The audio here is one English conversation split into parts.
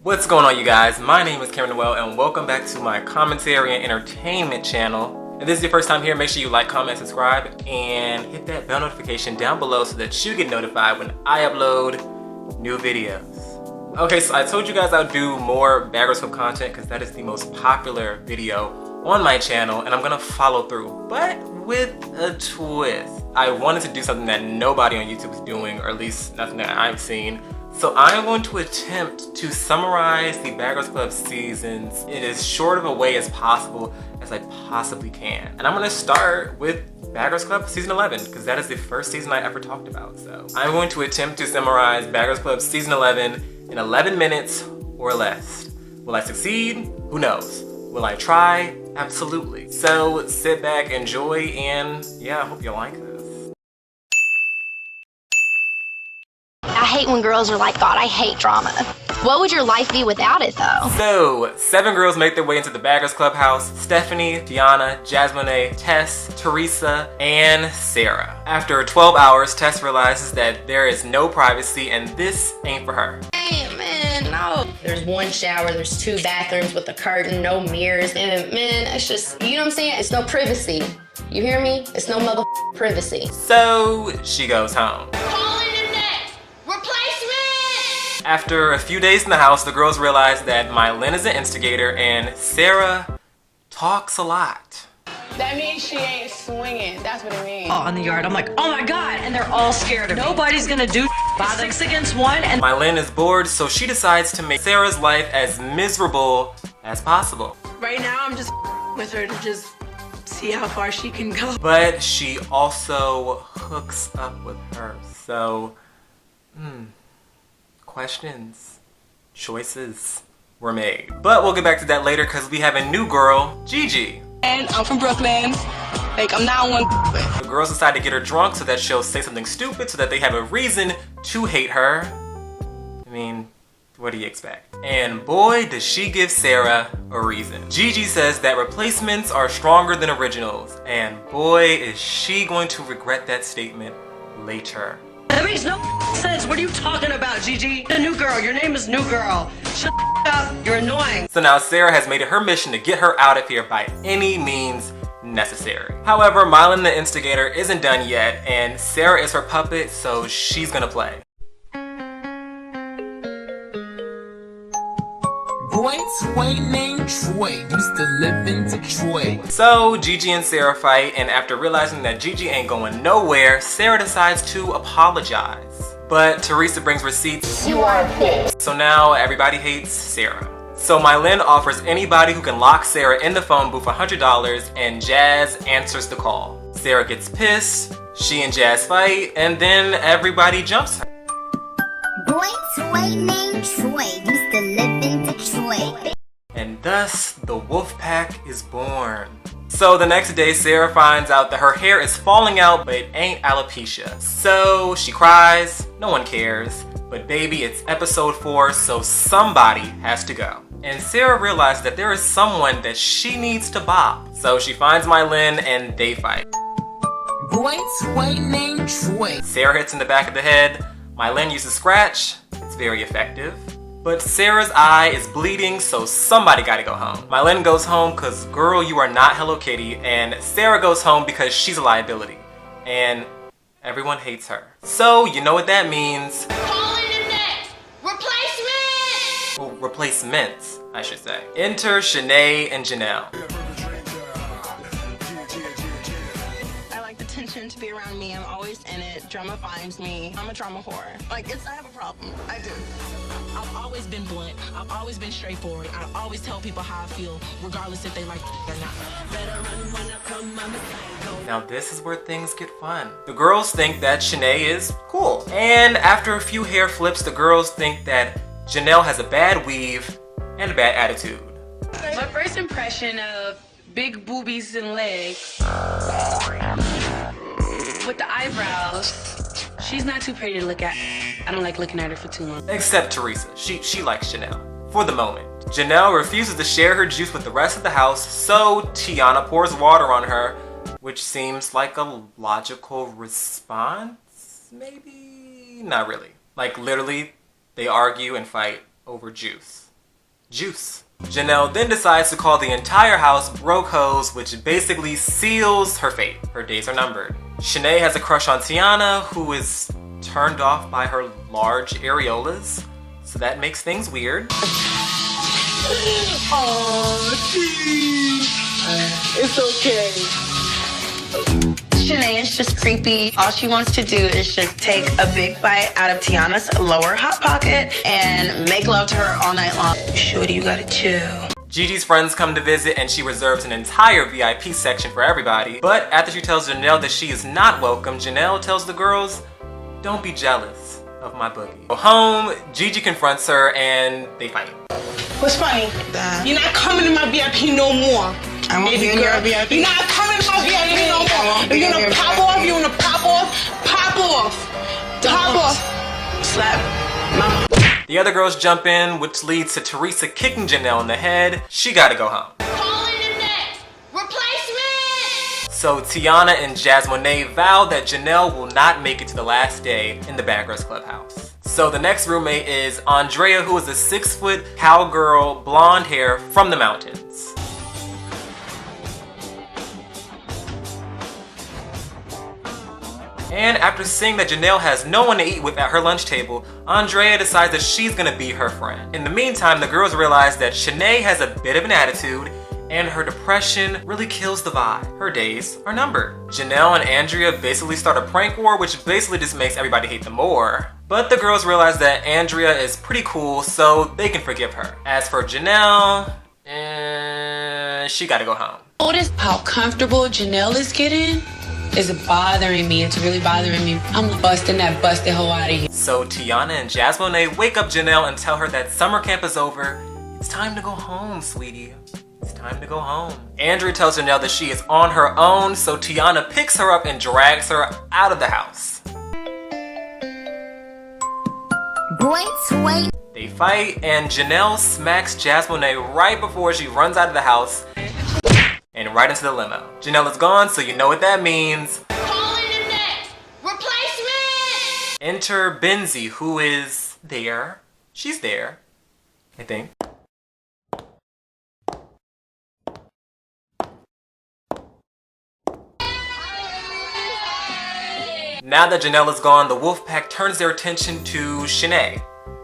What's going on, you guys? My name is Noel and welcome back to my commentary and entertainment channel. If this is your first time here, make sure you like, comment, subscribe, and hit that bell notification down below so that you get notified when I upload new videos. Okay, so I told you guys I would do more Bad Girls Club content because that is the most popular video on my channel, and I'm gonna follow through, but with a twist. I wanted to do something that nobody on YouTube is doing, or at least nothing that I've seen. So I'm going to attempt to summarize the Bad Girls Club seasons in as short of a way as possible as I possibly can. And I'm gonna start with Bad Girls Club season 11 because that is the first season I ever talked about. So I'm going to attempt to summarize Bad Girls Club season 11 in 11 minutes or less. Will I succeed? Who knows? Will I try? Absolutely. So sit back, enjoy, and yeah, I hope you like this. I hate when girls are like, God, I hate drama. What would your life be without it, though? So, 7 girls make their way into the Bad Girls Club house. Stephanie, Tiana, Jasmine, Tess, Teresa, and Sarah. After 12 hours, Tess realizes that there is no privacy and this ain't for her. Hey, man, no. There's one shower, there's 2 bathrooms with a curtain, no mirrors, and man, it's just, you know what I'm saying? It's no privacy. You hear me? It's no mother privacy. So, she goes home. After a few days in the house, the girls realize that Mylin is an instigator and Sarah talks a lot. That means she ain't swinging. That's what it means. On the yard, I'm like, oh my God, and they're all scared of me. Nobody's gonna do 6 against 1, and Mylin is bored, so she decides to make Sarah's life as miserable as possible. Right now, I'm just with her to just see how far she can go. But she also hooks up with her, so, questions, choices were made. But we'll get back to that later because we have a new girl, Gigi. And I'm from Brooklyn. Like, I'm not one. The girls decide to get her drunk so that she'll say something stupid so that they have a reason to hate her. I mean, what do you expect? And boy, does she give Sarah a reason. Gigi says that replacements are stronger than originals. And boy, is she going to regret that statement later. that makes no sense. What are you talking about, Gigi? The new girl. Your name is New Girl. Shut up. You're annoying. So now Sarah has made it her mission to get her out of here by any means necessary. However, Mylin the instigator isn't done yet, and Sarah is her puppet, so she's gonna play. Boy, Troy named Troy used to live in Detroit. So Gigi and Sarah fight, and after realizing that Gigi ain't going nowhere, Sarah decides to apologize. But Teresa brings receipts. You are a bitch. So now everybody hates Sarah. So Mylin offers anybody who can lock Sarah in the phone booth $100, and Jazz answers the call. Sarah gets pissed, she and Jazz fight, and then everybody jumps her. Boy, Troy named Troy used to live in Detroit. And thus, the wolf pack is born. So the next day, Sarah finds out that her hair is falling out, but it ain't alopecia. So she cries, no one cares. But baby, it's episode 4, so somebody has to go. And Sarah realized that there is someone that she needs to bop. So she finds Mylin and they fight. Boy, Troy named Troy. Sarah hits in the back of the head. Mylin uses scratch. It's very effective. But Sarah's eye is bleeding, so somebody gotta go home. Mylin goes home because, girl, you are not Hello Kitty. And Sarah goes home because she's a liability. And everyone hates her. So, you know what that means. Well, replacements, I should say. Enter Shanae and Janelle. I like the tension to be around me. I'm always in it. Drama finds me. I'm a drama whore. Like, I have a problem. I do. I've always been blunt. I've always been straightforward. I always tell people how I feel, regardless if they like it or not. Now this is where things get fun. The girls think that Shanae is cool. And after a few hair flips, the girls think that Janelle has a bad weave and a bad attitude. My first impression of big boobies and legs with the eyebrows, she's not too pretty to look at. I don't like looking at her for too long. Except Teresa. She likes Janelle. For the moment. Janelle refuses to share her juice with the rest of the house, so Tiana pours water on her, which seems like a logical response? Maybe? Not really. Like literally, they argue and fight over juice. juice. Janelle then decides to call the entire house broke hoes, which basically seals her fate. Her days are numbered. Shanae has a crush on Tiana, who is turned off by her large areolas, so that makes things weird. It's okay. Shanae is just creepy. All she wants to do is just take a big bite out of Tiana's lower hot pocket and make love to her all night long. Shorty, you gotta chill. Gigi's friends come to visit and she reserves an entire VIP section for everybody. But after she tells Janelle that she is not welcome, Janelle tells the girls, "Don't be jealous of my boogie." Go home, Gigi confronts her and they fight. What's funny? You're not coming to my VIP no more. I won't be in your VIP. You're not coming to my VIP no more. If you're gonna pop off, you're gonna pop off. Pop off. Pop off. Slap. Mama. The other girls jump in, which leads to Teresa kicking Janelle in the head. She gotta go home. Calling the next replacement! So Tiana and Jasmine vow that Janelle will not make it to the last day in the Bad Girls Clubhouse. So the next roommate is Andrea, who is a 6-foot cowgirl, blonde hair from the mountains. And after seeing that Janelle has no one to eat with at her lunch table, Andrea decides that she's gonna be her friend. In the meantime, the girls realize that Shanae has a bit of an attitude and her depression really kills the vibe. Her days are numbered. Janelle and Andrea basically start a prank war, which basically just makes everybody hate them more. But the girls realize that Andrea is pretty cool, so they can forgive her. As for Janelle, she gotta go home. Notice how comfortable Janelle is getting? Is bothering me. It's really bothering me. I'm busting that busted hoe out of here. So Tiana and Jasmine wake up Janelle and tell her that summer camp is over. It's time to go home, sweetie. It's time to go home. Andrea tells Janelle that she is on her own, so Tiana picks her up and drags her out of the house. They fight and Janelle smacks Jasmine right before she runs out of the house and right into the limo. Janelle is gone, so you know what that means. Calling the next replacement! Enter Benzie, who is there. She's there, I think. Now that Janelle is gone, the Wolfpack turns their attention to Shanae,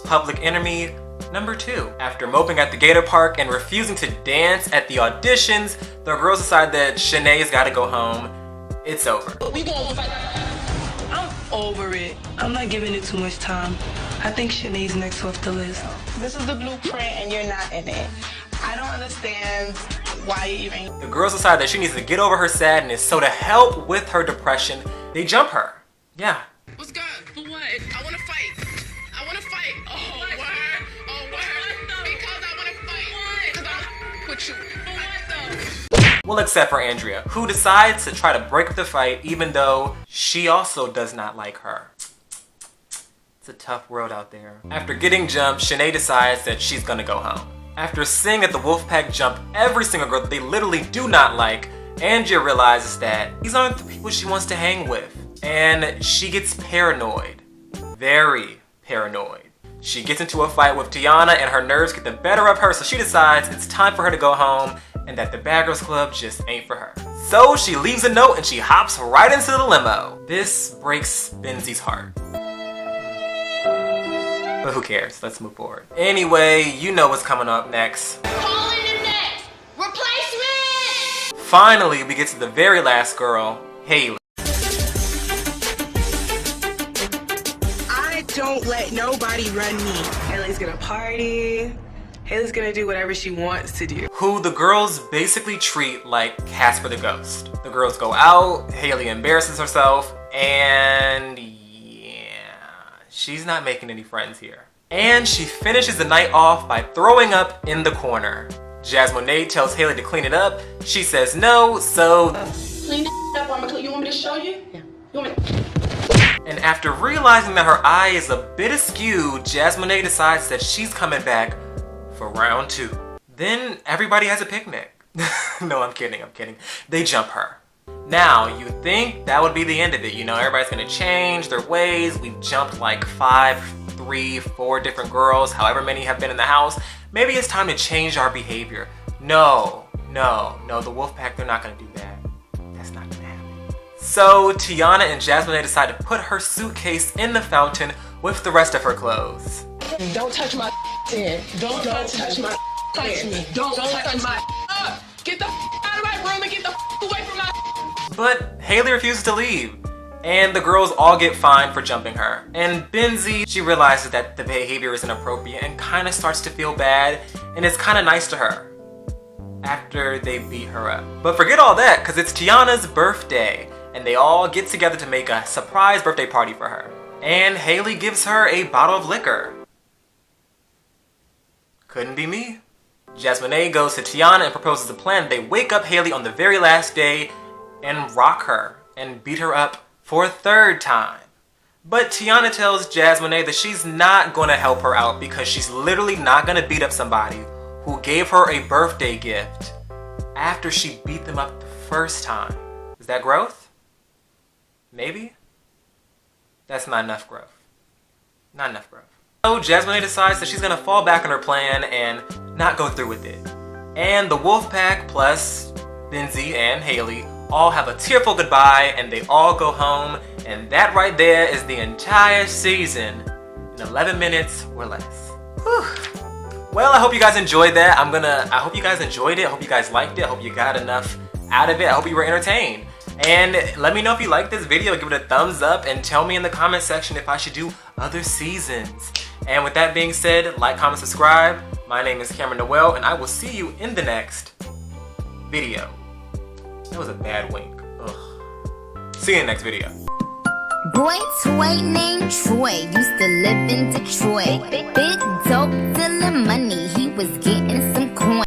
public enemy number 2. After moping at the Gator Park and refusing to dance at the auditions, the girls decide that Shanae's gotta go home. It's over. We gonna fight. I'm over it. I'm not giving it too much time. I think Shanae's next off the list. This is the blueprint and you're not in it. I don't understand why you even... The girls decide that she needs to get over her sadness, so to help with her depression, they jump her. Yeah. What's good? For what? I wanna fight. I wanna fight. Oh, word. Oh, word. Because I wanna fight. Because I'm with you. Well, except for Andrea, who decides to try to break up the fight even though she also does not like her. It's a tough world out there. After getting jumped, Shanae decides that she's gonna go home. After seeing that the Wolfpack jump every single girl that they literally do not like, Andrea realizes that these aren't the people she wants to hang with. And she gets paranoid. Very paranoid. She gets into a fight with Tiana and her nerves get the better of her, so she decides it's time for her to go home and that the Bad Girls Club just ain't for her. So she leaves a note and she hops right into the limo. This breaks Benzie's heart. But who cares? Let's move forward. Anyway, you know what's coming up next. Calling the next replacement! Finally, we get to the very last girl, Haley. Don't let nobody run me. Haley's gonna party. Haley's gonna do whatever she wants to do. Who the girls basically treat like Casper the Ghost. The girls go out, Haley embarrasses herself, and yeah, she's not making any friends here. And she finishes the night off by throwing up in the corner. Jasmine tells Haley to clean it up. She says no, so... Clean up, you want me to show you? Yeah. You want me to... And after realizing that her eye is a bit askew, Jasmine decides that she's coming back for round 2. Then everybody has a picnic. No, I'm kidding. They jump her. Now, you think that would be the end of it. You know, everybody's gonna change their ways. We've jumped like 5, 3, 4 different girls, however many have been in the house. maybe it's time to change our behavior. No, the Wolfpack, they're not gonna do that. That's not gonna happen. So Tiana and Jasmine decide to put her suitcase in the fountain with the rest of her clothes. Don't touch my hand. Don't touch my hand. Don't touch my. Get the out of my room and get the away from my. But Haley refuses to leave, and the girls all get fined for jumping her. And Benzie, she realizes that the behavior is inappropriate and kind of starts to feel bad, and it's kind of nice to her after they beat her up. But forget all that, because it's Tiana's birthday, and they all get together to make a surprise birthday party for her. And Haley gives her a bottle of liquor. Couldn't be me. Jasmine goes to Tiana and proposes a plan. They wake up Haley on the very last day and rock her and beat her up for a third time. But Tiana tells Jasmine that she's not going to help her out because she's literally not going to beat up somebody who gave her a birthday gift after she beat them up the first time. Is that growth? Maybe? That's not enough growth. Not enough growth. So Jasmine decides that she's gonna fall back on her plan and not go through with it. And the Wolfpack plus Benzie and Haley all have a tearful goodbye and they all go home, and that right there is the entire season in 11 minutes or less. Whew. Well, I hope you guys enjoyed that. I hope you guys enjoyed it. I hope you guys liked it. I hope you got enough out of it. I hope you were entertained. And let me know if you like this video. Give it a thumbs up and tell me in the comment section if I should do other seasons. And with that being said, like, comment, subscribe. My name is Cameron Noel, and I will see you in the next video. That was a bad wink. Ugh. See you in the next video. Boy toy named Troy used to live in Detroit. Big dope dealing money, he was getting